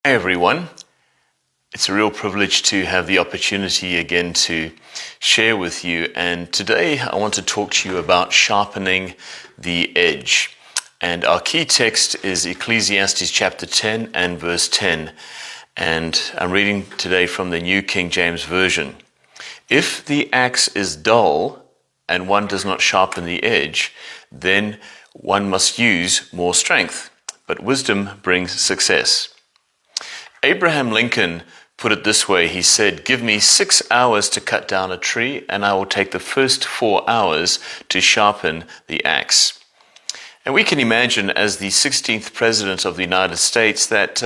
Hey everyone, it's a real privilege to have the opportunity again to share with you, and today I want to talk to you about sharpening the edge. And our key text is Ecclesiastes chapter 10 and verse 10, and I'm reading today from the New King James Version. If the axe is dull and one does not sharpen the edge, then one must use more strength, but wisdom brings success. Abraham Lincoln put it this way. He said, "Give me 6 hours to cut down a tree, and I will take the first 4 hours to sharpen the axe." And we can imagine, as the 16th President of the United States, that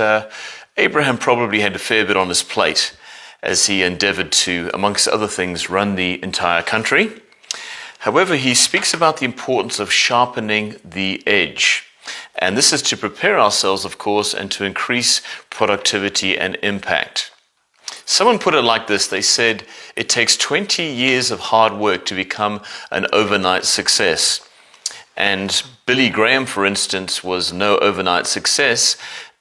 Abraham probably had a fair bit on his plate as he endeavored to, amongst other things, run the entire country. However, he speaks about the importance of sharpening the edge. And this is to prepare ourselves, of course, and to increase productivity and impact. Someone put it like this. They said, it takes 20 years of hard work to become an overnight success. And Billy Graham, for instance, was no overnight success.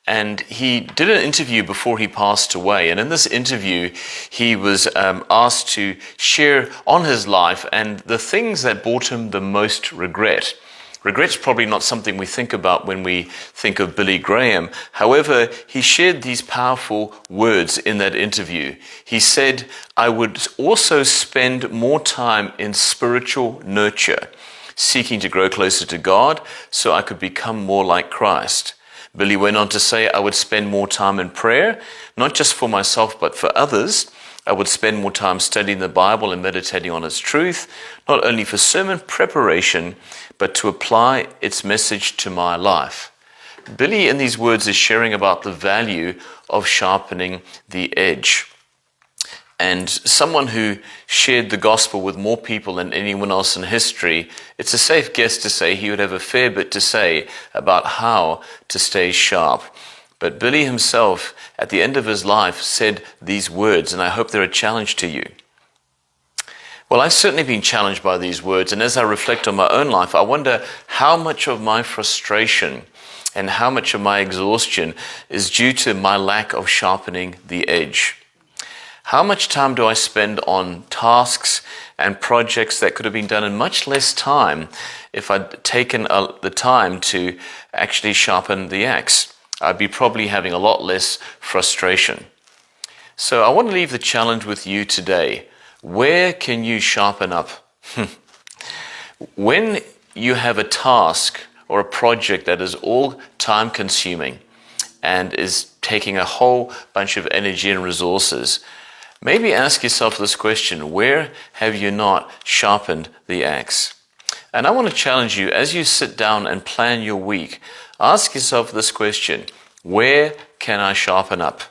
And he did an interview before he passed away. And in this interview, he was asked to share on his life and the things that brought him the most regret. Regret's probably not something we think about when we think of Billy Graham. However, he shared these powerful words in that interview. He said, "I would also spend more time in spiritual nurture, seeking to grow closer to God so I could become more like Christ." Billy went on to say, "I would spend more time in prayer, not just for myself, but for others. I would spend more time studying the Bible and meditating on its truth, not only for sermon preparation, but to apply its message to my life." Billy, in these words, is sharing about the value of sharpening the edge. And someone who shared the gospel with more people than anyone else in history, it's a safe guess to say he would have a fair bit to say about how to stay sharp. But Billy himself, at the end of his life, said these words, and I hope they're a challenge to you. Well, I've certainly been challenged by these words, and as I reflect on my own life, I wonder how much of my frustration and how much of my exhaustion is due to my lack of sharpening the edge. How much time do I spend on tasks and projects that could have been done in much less time if I'd taken the time to actually sharpen the axe? I'd be probably having a lot less frustration. So I want to leave the challenge with you today. Where can you sharpen up? When you have a task or a project that is all time consuming and is taking a whole bunch of energy and resources, maybe ask yourself this question: where have you not sharpened the axe? And I want to challenge you, as you sit down and plan your week, ask yourself this question: where can I sharpen up?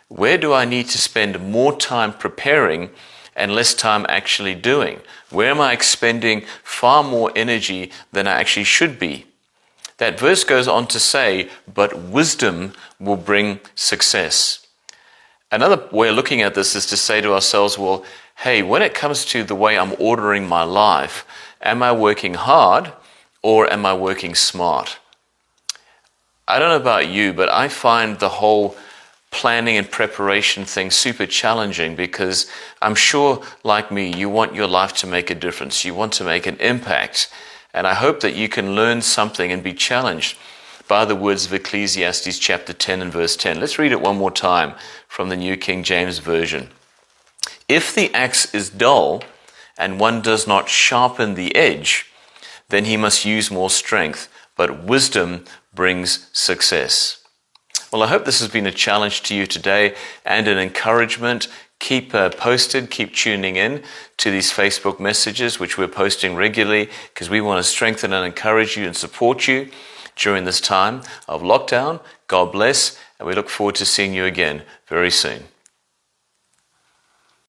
Where do I need to spend more time preparing and less time actually doing? Where am I expending far more energy than I actually should be? That verse goes on to say, "But wisdom will bring success." Another way of looking at this is to say to ourselves, well, hey, when it comes to the way I'm ordering my life, am I working hard or am I working smart? I don't know about you, but I find the whole planning and preparation thing super challenging, because I'm sure, like me, you want your life to make a difference. You want to make an impact. And I hope that you can learn something and be challenged by the words of Ecclesiastes chapter 10 and verse 10. Let's read it one more time from the New King James Version. "If the axe is dull and one does not sharpen the edge, then he must use more strength, but wisdom brings success." Well, I hope this has been a challenge to you today and an encouragement. Keep posted, keep tuning in to these Facebook messages, which we're posting regularly, because we want to strengthen and encourage you and support you during this time of lockdown. God bless, and we look forward to seeing you again very soon.